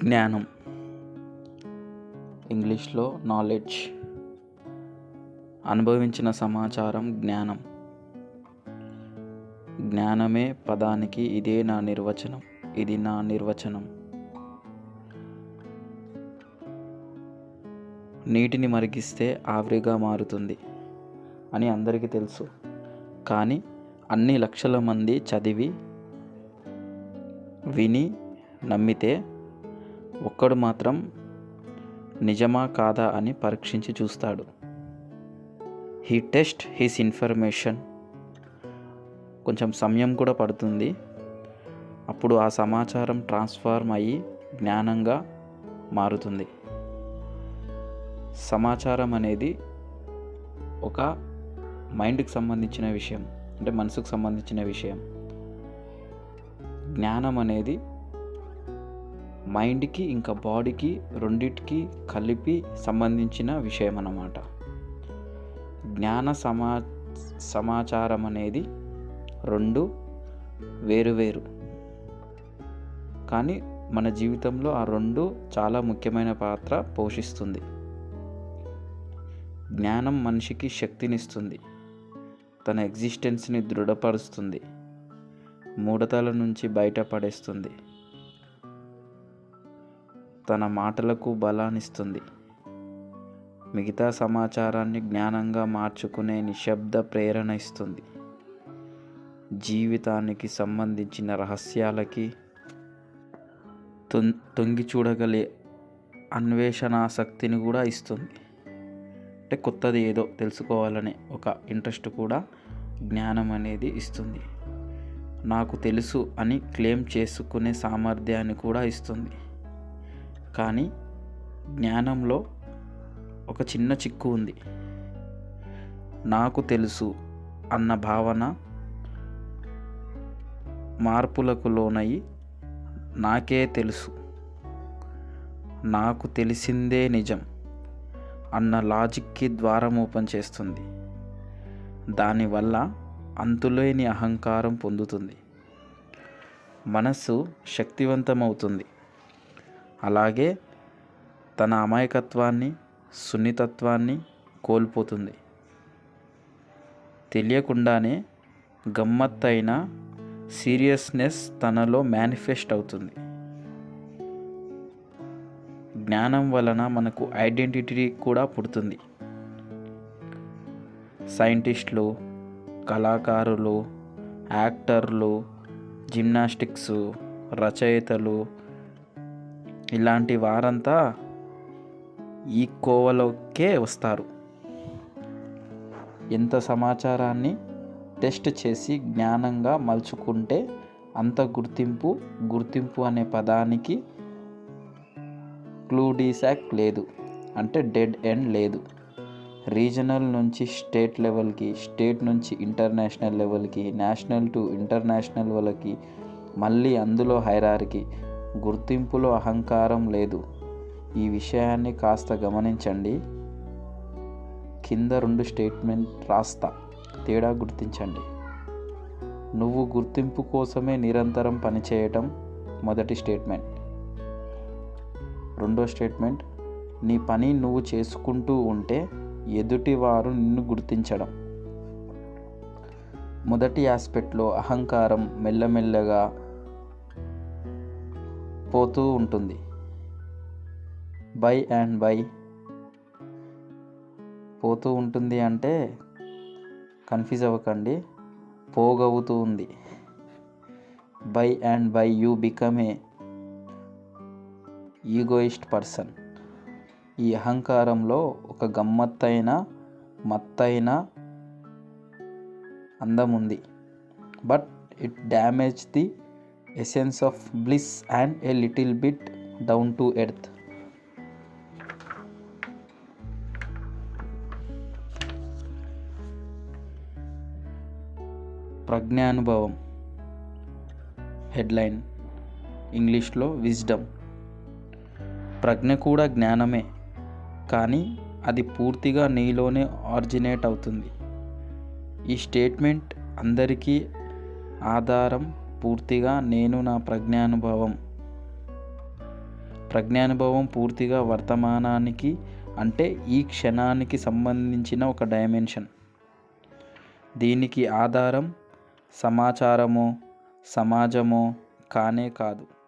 జ్ఞానం, ఇంగ్లీష్లో నాలెడ్జ్. అనుభవించిన సమాచారం జ్ఞానం. జ్ఞానమే పదానికి ఇదే నా నిర్వచనం, ఇది నా నిర్వచనం. నీటిని మరిగిస్తే ఆవిరిగా మారుతుంది అని అందరికీ తెలుసు. కానీ అన్ని లక్షల మంది చదివి విని నమ్మితే ఒక్కడు మాత్రం నిజమా కాదా అని పరీక్షించి చూస్తాడు. He test his information. కొంచెం సమయం కూడా పడుతుంది. అప్పుడు ఆ సమాచారం ట్రాన్స్ఫార్మ్ అయ్యి జ్ఞానంగా మారుతుంది. సమాచారం అనేది ఒక మైండ్కి సంబంధించిన విషయం, అంటే మనసుకు సంబంధించిన విషయం. జ్ఞానం అనేది మైండ్కి ఇంకా బాడీకి రెండిటికి కలిపి సంబంధించిన విషయం అన్నమాట. జ్ఞాన సమాచారం అనేది రెండు వేరు కానీ మన జీవితంలో ఆ రెండు చాలా ముఖ్యమైన పాత్ర పోషిస్తుంది. జ్ఞానం మనిషికి శక్తినిస్తుంది, తన ఎగ్జిస్టెన్స్ని దృఢపరుస్తుంది, మూఢతల నుంచి బయటపడేస్తుంది, తన మాటలకు బలాన్నిస్తుంది. మిగతా సమాచారాన్ని జ్ఞానంగా మార్చుకునే నిశ్శబ్ద ప్రేరణ ఇస్తుంది. జీవితానికి సంబంధించిన రహస్యాలకి తొంగి చూడగలే అన్వేషణాసక్తిని కూడా ఇస్తుంది. అంటే కొత్తది ఏదో తెలుసుకోవాలనే ఒక ఇంట్రెస్ట్ కూడా జ్ఞానం అనేది ఇస్తుంది. నాకు తెలుసు అని క్లెయిమ్ చేసుకునే సామర్థ్యాన్ని కూడా ఇస్తుంది. కానీ జ్ఞానంలో ఒక చిన్న చిక్కు ఉంది. నాకు తెలుసు అన్న భావన మార్పులకు లోనయి నాకే తెలుసు, నాకు తెలిసిందే నిజం అన్న లాజిక్కి ద్వారం ఓపెన్ చేస్తుంది. దానివల్ల అంతులేని అహంకారం పొందుతుంది. మనస్సు శక్తివంతమవుతుంది. అలాగే తన అమాయకత్వాన్ని, సున్నితత్వాన్ని కోల్పోతుంది. తెలియకుండానే గమ్మత్తైన సీరియస్నెస్ తనలో మేనిఫెస్ట్ అవుతుంది. జ్ఞానం వలన మనకు ఐడెంటిటీ కూడా పుడుతుంది. సైంటిస్టులు, కళాకారులు, యాక్టర్లు, జిమ్నాస్టిక్స్, రచయితలు, ఇలాంటి వారంతా ఈ కోవలోకే వస్తారు. ఎంత సమాచారాన్ని టెస్ట్ చేసి జ్ఞానంగా మలుచుకుంటే అంత గుర్తింపు అనే పదానికి క్లూడీసాక్ లేదు, అంటే డెడ్ ఎండ్ లేదు. రీజనల్ నుంచి స్టేట్ లెవెల్కి, స్టేట్ నుంచి ఇంటర్నేషనల్ లెవెల్కి, నేషనల్ టు ఇంటర్నేషనల్ లెవెల్కి, మళ్ళీ అందులో హైరార్కీ. గుర్తింపులో అహంకారం లేదు. ఈ విషయాన్ని కాస్త గమనించండి. కింద 2 స్టేట్మెంట్ రాస్తా, తేడా గుర్తించండి. నువ్వు గుర్తింపు కోసమే నిరంతరం పనిచేయటం మొదటి స్టేట్మెంట్. రెండో స్టేట్మెంట్, నీ పని నువ్వు చేసుకుంటూ ఉంటే ఎదుటివారు నిన్ను గుర్తించడం. మొదటి ఆస్పెక్ట్లో అహంకారం మెల్లమెల్లగా పోతూ ఉంటుంది. బై పోతూ ఉంటుంది అంటే కన్ఫ్యూజ్ అవ్వకండి, పోగవుతూ ఉంది. By you become a egoist person. ఈ అహంకారంలో ఒక గమ్మత్తైన మత్తైన అందం ఉంది. But it damage the essence of bliss and a little bit down to earth. ప్రజ్ఞానుభవం. హెడ్లైన్, ఇంగ్లీష్లో విజ్డమ్. ప్రజ్ఞ కూడా జ్ఞానమే, కానీ అది పూర్తిగా నీలోనే ఆరిజినేట్ అవుతుంది. ఈ స్టేట్మెంట్ అందరికీ ఆధారం పూర్తిగా నేను నా ప్రజ్ఞానుభవం. ప్రజ్ఞానుభవం పూర్తిగా వర్తమానానికి అంటే ఈ క్షణానికి సంబంధించిన ఒక డైమెన్షన్. దీనికి ఆధారం సమాచారమో సమాజమో కానే కాదు.